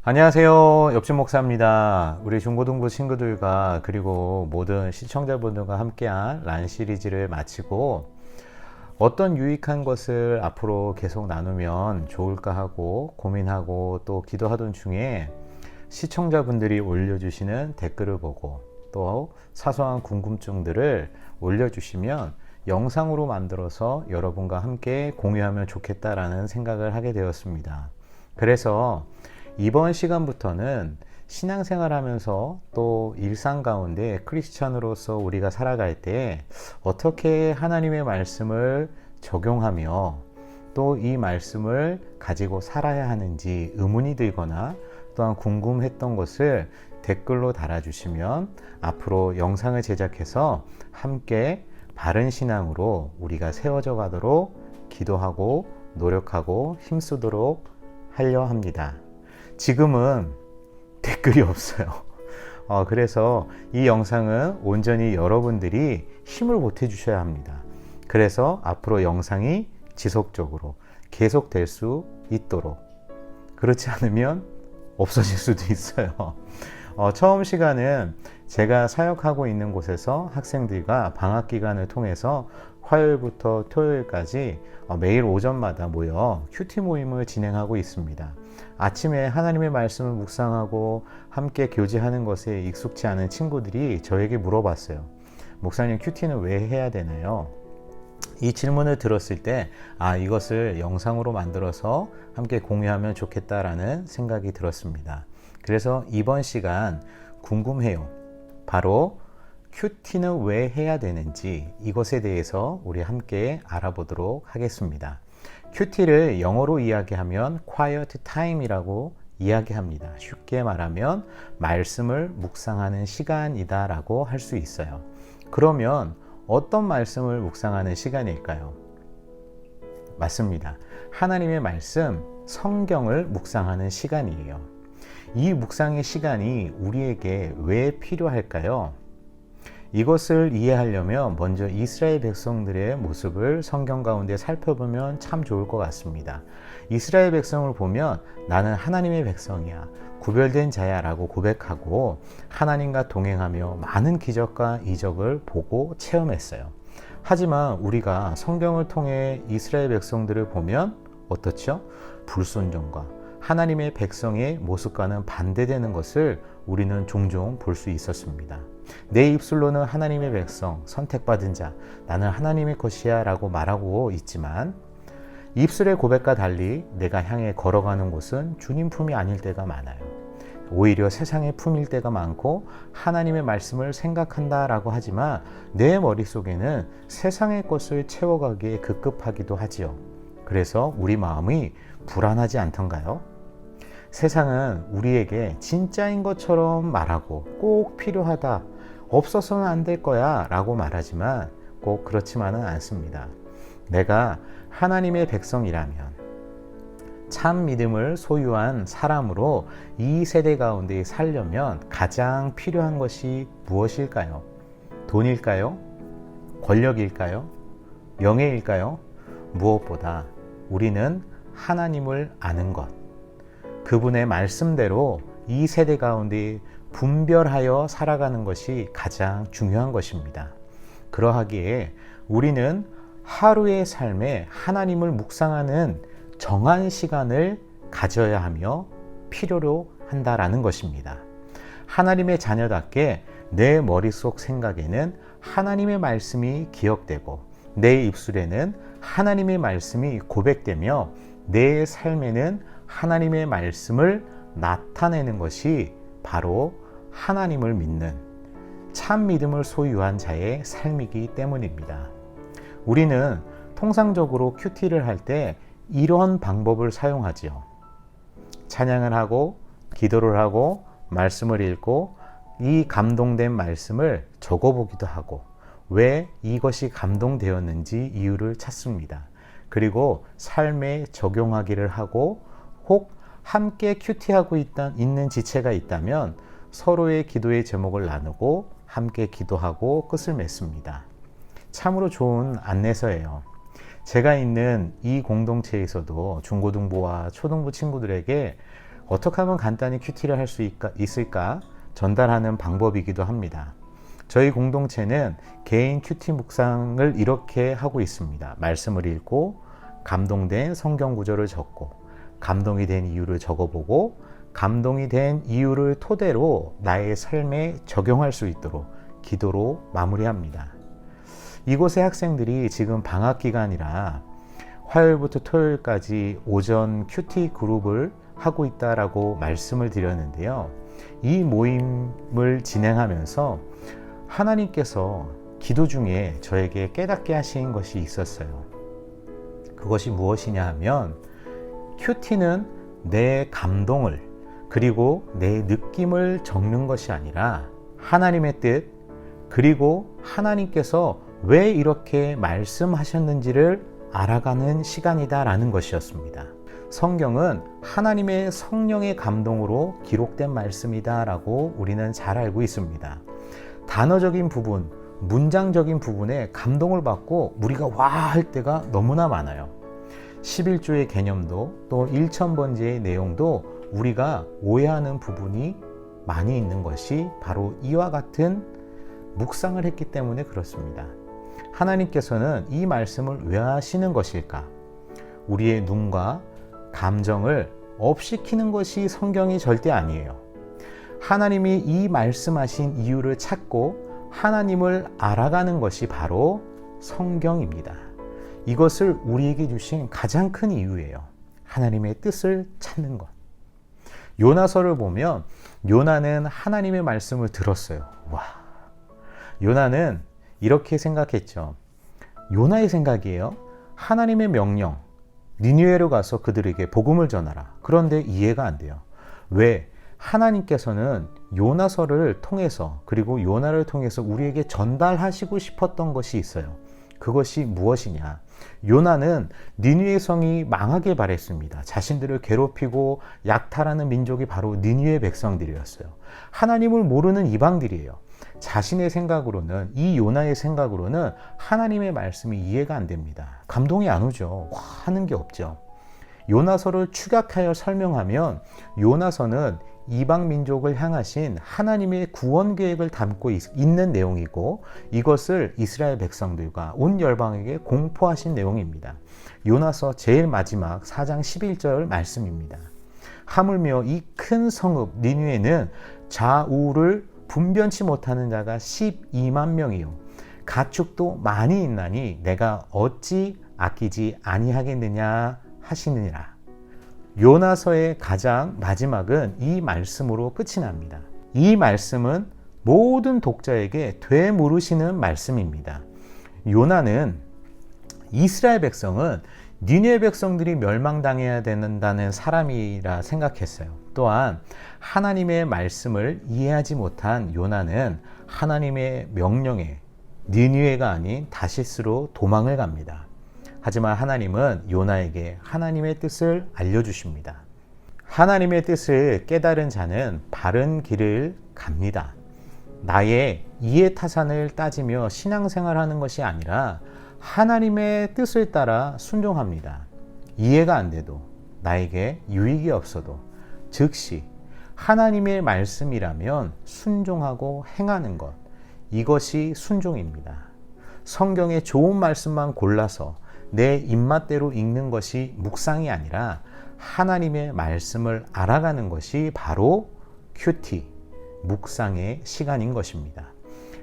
안녕하세요. 옆집 목사입니다. 우리 중고등부 친구들과 그리고 모든 시청자분들과 함께한 란 시리즈를 마치고 어떤 유익한 것을 앞으로 계속 나누면 좋을까 하고 고민하고 또 기도하던 중에 시청자분들이 올려주시는 댓글을 보고 또 사소한 궁금증들을 올려주시면 영상으로 만들어서 여러분과 함께 공유하면 좋겠다라는 생각을 하게 되었습니다. 그래서 이번 시간부터는 신앙생활 하면서 또 일상 가운데 크리스찬으로서 우리가 살아갈 때 어떻게 하나님의 말씀을 적용하며 또 이 말씀을 가지고 살아야 하는지 의문이 들거나 또한 궁금했던 것을 댓글로 달아주시면 앞으로 영상을 제작해서 함께 바른 신앙으로 우리가 세워져 가도록 기도하고 노력하고 힘쓰도록 하려 합니다. 지금은 댓글이 없어요. 그래서 이 영상은 온전히 여러분들이 힘을 보태 주셔야 합니다. 그래서 앞으로 영상이 지속적으로 계속될 수 있도록, 그렇지 않으면 없어질 수도 있어요. 처음 시간은 제가 사역하고 있는 곳에서 학생들과 방학 기간을 통해서 화요일부터 토요일까지 매일 오전마다 모여 큐티 모임을 진행하고 있습니다. 아침에 하나님의 말씀을 묵상하고 함께 교제하는 것에 익숙치 않은 친구들이 저에게 물어봤어요. 목사님, 큐티는 왜 해야 되나요? 이 질문을 들었을 때 이것을 영상으로 만들어서 함께 공유하면 좋겠다라는 생각이 들었습니다. 그래서 이번 시간 궁금해요. 바로 큐티는 왜 해야 되는지 이것에 대해서 우리 함께 알아보도록 하겠습니다. 큐티를 영어로 이야기하면 quiet time이라고 이야기합니다. 쉽게 말하면 말씀을 묵상하는 시간이다 라고 할 수 있어요. 그러면 어떤 말씀을 묵상하는 시간일까요? 맞습니다. 하나님의 말씀, 성경을 묵상하는 시간이에요. 이 묵상의 시간이 우리에게 왜 필요할까요? 이것을 이해하려면 먼저 이스라엘 백성들의 모습을 성경 가운데 살펴보면 참 좋을 것 같습니다. 이스라엘 백성을 보면 나는 하나님의 백성이야, 구별된 자야 라고 고백하고 하나님과 동행하며 많은 기적과 이적을 보고 체험했어요. 하지만 우리가 성경을 통해 이스라엘 백성들을 보면 어떻죠? 불순종과 하나님의 백성의 모습과는 반대되는 것을 우리는 종종 볼 수 있었습니다. 내 입술로는 하나님의 백성, 선택받은 자, 나는 하나님의 것이야 라고 말하고 있지만 입술의 고백과 달리 내가 향해 걸어가는 곳은 주님 품이 아닐 때가 많아요. 오히려 세상의 품일 때가 많고 하나님의 말씀을 생각한다 라고 하지만 내 머릿속에는 세상의 것을 채워가기에 급급하기도 하지요. 그래서 우리 마음이 불안하지 않던가요? 세상은 우리에게 진짜인 것처럼 말하고 꼭 필요하다, 없어서는 안 될 거야 라고 말하지만 꼭 그렇지만은 않습니다. 내가 하나님의 백성이라면, 참 믿음을 소유한 사람으로 이 세대 가운데 살려면 가장 필요한 것이 무엇일까요? 돈일까요? 권력일까요? 명예일까요? 무엇보다 우리는 하나님을 아는 것, 그분의 말씀대로 이 세대 가운데 분별하여 살아가는 것이 가장 중요한 것입니다. 그러하기에 우리는 하루의 삶에 하나님을 묵상하는 정한 시간을 가져야 하며 필요로 한다라는 것입니다. 하나님의 자녀답게 내 머릿속 생각에는 하나님의 말씀이 기억되고 내 입술에는 하나님의 말씀이 고백되며 내 삶에는 하나님의 말씀을 나타내는 것이 바로 하나님을 믿는 참 믿음을 소유한 자의 삶이기 때문입니다. 우리는 통상적으로 큐티를 할 때 이런 방법을 사용하지요. 찬양을 하고 기도를 하고 말씀을 읽고 이 감동된 말씀을 적어보기도 하고 왜 이것이 감동되었는지 이유를 찾습니다. 그리고 삶에 적용하기를 하고 혹 함께 큐티하고 있는 지체가 있다면 서로의 기도의 제목을 나누고 함께 기도하고 끝을 맺습니다. 참으로 좋은 안내서예요. 제가 있는 이 공동체에서도 중고등부와 초등부 친구들에게 어떻게 하면 간단히 큐티를 할 수 있을까 전달하는 방법이기도 합니다. 저희 공동체는 개인 큐티 묵상을 이렇게 하고 있습니다. 말씀을 읽고 감동된 성경 구절을 적고 감동이 된 이유를 적어보고 감동이 된 이유를 토대로 나의 삶에 적용할 수 있도록 기도로 마무리합니다. 이곳의 학생들이 지금 방학 기간이라 화요일부터 토요일까지 오전 큐티 그룹을 하고 있다라고 말씀을 드렸는데요. 이 모임을 진행하면서 하나님께서 기도 중에 저에게 깨닫게 하신 것이 있었어요. 그것이 무엇이냐 하면 큐티는 내 감동을 그리고 내 느낌을 적는 것이 아니라 하나님의 뜻 그리고 하나님께서 왜 이렇게 말씀하셨는지를 알아가는 시간이다라는 것이었습니다. 성경은 하나님의 성령의 감동으로 기록된 말씀이다라고 우리는 잘 알고 있습니다. 단어적인 부분, 문장적인 부분에 감동을 받고 우리가 와 할 때가 너무나 많아요. 11조의 개념도 또 1000번제의 내용도 우리가 오해하는 부분이 많이 있는 것이 바로 이와 같은 묵상을 했기 때문에 그렇습니다. 하나님께서는 이 말씀을 왜 하시는 것일까? 우리의 눈과 감정을 업시키는 것이 성경이 절대 아니에요. 하나님이 이 말씀하신 이유를 찾고 하나님을 알아가는 것이 바로 성경입니다. 이것을 우리에게 주신 가장 큰 이유예요. 하나님의 뜻을 찾는 것. 요나서를 보면 요나는 하나님의 말씀을 들었어요. 와, 요나는 이렇게 생각했죠. 요나의 생각이에요. 하나님의 명령, 니느웨로 가서 그들에게 복음을 전하라. 그런데 이해가 안 돼요. 왜? 하나님께서는 요나서를 통해서 그리고 요나를 통해서 우리에게 전달하시고 싶었던 것이 있어요. 그것이 무엇이냐? 요나는 니느웨 성이 망하길 바랬습니다. 자신들을 괴롭히고 약탈하는 민족이 바로 니느웨 백성들이었어요. 하나님을 모르는 이방들이에요. 자신의 생각으로는 이 요나의 생각으로는 하나님의 말씀이 이해가 안 됩니다. 감동이 안 오죠. 하는 게 없죠. 요나서를 축약하여 설명하면 요나서는 이방 민족을 향하신 하나님의 구원 계획을 담고 있는 내용이고 이것을 이스라엘 백성들과 온 열방에게 공포하신 내용입니다. 요나서 제일 마지막 4장 11절 말씀입니다. 하물며 이 큰 성읍 니느웨는 좌우를 분변치 못하는 자가 12만 명이요 가축도 많이 있나니 내가 어찌 아끼지 아니하겠느냐 하시느니라. 요나서의 가장 마지막은 이 말씀으로 끝이 납니다. 이 말씀은 모든 독자에게 되물으시는 말씀입니다. 요나는 이스라엘 백성은 니느웨 백성들이 멸망당해야 된다는 사람이라 생각했어요. 또한 하나님의 말씀을 이해하지 못한 요나는 하나님의 명령에 니느웨가 아닌 다시스로 도망을 갑니다. 하지만 하나님은 요나에게 하나님의 뜻을 알려주십니다. 하나님의 뜻을 깨달은 자는 바른 길을 갑니다. 나의 이해타산을 따지며 신앙생활하는 것이 아니라 하나님의 뜻을 따라 순종합니다. 이해가 안 돼도 나에게 유익이 없어도 즉시 하나님의 말씀이라면 순종하고 행하는 것, 이것이 순종입니다. 성경의 좋은 말씀만 골라서 내 입맛대로 읽는 것이 묵상이 아니라 하나님의 말씀을 알아가는 것이 바로 큐티, 묵상의 시간인 것입니다.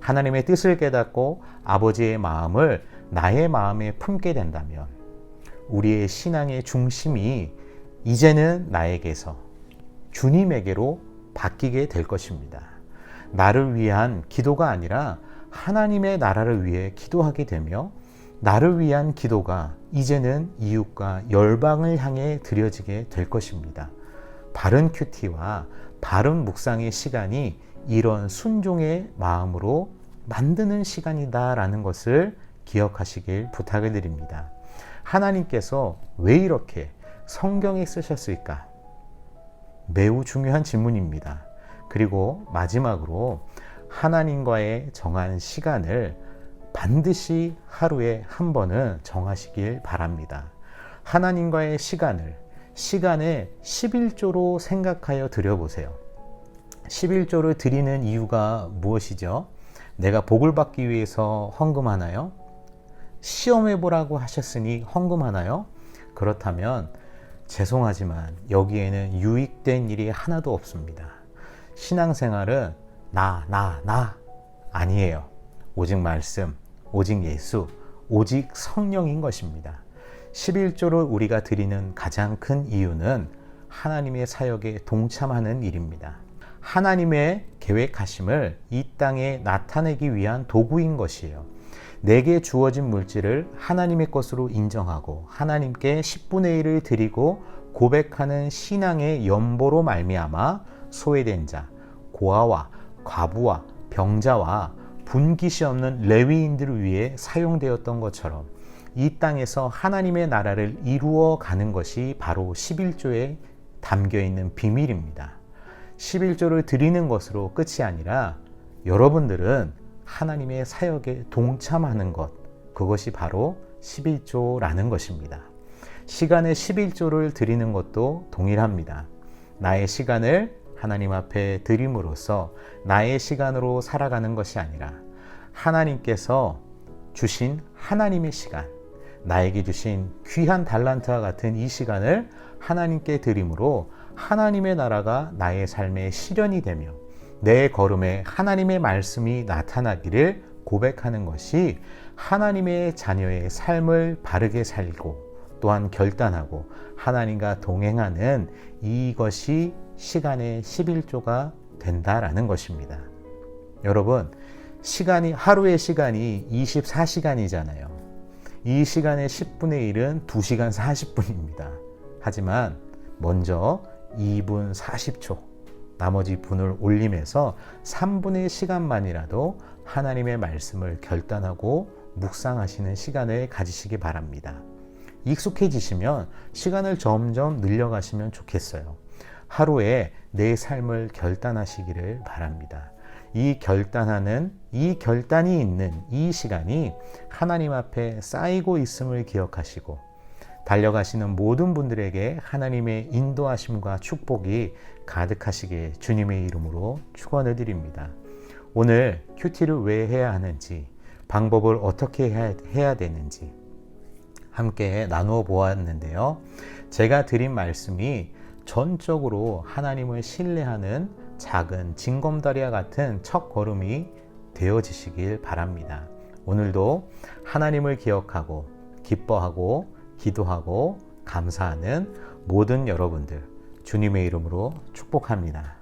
하나님의 뜻을 깨닫고 아버지의 마음을 나의 마음에 품게 된다면 우리의 신앙의 중심이 이제는 나에게서 주님에게로 바뀌게 될 것입니다. 나를 위한 기도가 아니라 하나님의 나라를 위해 기도하게 되며 나를 위한 기도가 이제는 이웃과 열방을 향해 드려지게 될 것입니다. 바른 큐티와 바른 묵상의 시간이 이런 순종의 마음으로 만드는 시간이다라는 것을 기억하시길 부탁을 드립니다. 하나님께서 왜 이렇게 성경에 쓰셨을까? 매우 중요한 질문입니다. 그리고 마지막으로 하나님과의 정한 시간을 반드시 하루에 한 번은 정하시길 바랍니다. 하나님과의 시간을 시간을 11조로 생각하여 드려보세요. 11조를 드리는 이유가 무엇이죠? 내가 복을 받기 위해서 헌금하나요? 시험해보라고 하셨으니 헌금하나요? 그렇다면 죄송하지만 여기에는 유익된 일이 하나도 없습니다. 신앙생활은 나 아니에요. 오직 말씀, 오직 예수, 오직 성령인 것입니다. 11조를 우리가 드리는 가장 큰 이유는 하나님의 사역에 동참하는 일입니다. 하나님의 계획하심을 이 땅에 나타내기 위한 도구인 것이에요. 내게 주어진 물질을 하나님의 것으로 인정하고 하나님께 10분의 1을 드리고 고백하는 신앙의 연보로 말미암아 소외된 자, 고아와 과부와 병자와 분깃이 없는 레위인들을 위해 사용되었던 것처럼 이 땅에서 하나님의 나라를 이루어 가는 것이 바로 11조에 담겨 있는 비밀입니다. 11조를 드리는 것으로 끝이 아니라 여러분들은 하나님의 사역에 동참하는 것, 그것이 바로 11조라는 것입니다. 시간의 11조를 드리는 것도 동일합니다. 나의 시간을 하나님 앞에 드림으로써 나의 시간으로 살아가는 것이 아니라 하나님께서 주신 하나님의 시간, 나에게 주신 귀한 달란트와 같은 이 시간을 하나님께 드림으로 하나님의 나라가 나의 삶의 실현이 되며 내 걸음에 하나님의 말씀이 나타나기를 고백하는 것이 하나님의 자녀의 삶을 바르게 살고 또한 결단하고 하나님과 동행하는 이것이 시간의 11조가 된다라는 것입니다. 여러분, 하루의 시간이 24시간이잖아요. 이 시간의 10분의 1은 2시간 40분입니다. 하지만 먼저 2분 40초, 나머지 분을 올리면서 3분의 시간만이라도 하나님의 말씀을 결단하고 묵상하시는 시간을 가지시기 바랍니다. 익숙해지시면 시간을 점점 늘려가시면 좋겠어요. 하루에 내 삶을 결단하시기를 바랍니다. 이 결단이 있는 이 시간이 하나님 앞에 쌓이고 있음을 기억하시고 달려가시는 모든 분들에게 하나님의 인도하심과 축복이 가득하시게 주님의 이름으로 축원을 드립니다. 오늘 큐티를 왜 해야 하는지, 방법을 어떻게 해야 되는지 함께 나누어 보았는데요. 제가 드린 말씀이 전적으로 하나님을 신뢰하는 작은 징검다리와 같은 첫 걸음이 되어지시길 바랍니다. 오늘도 하나님을 기억하고 기뻐하고 기도하고 감사하는 모든 여러분들 주님의 이름으로 축복합니다.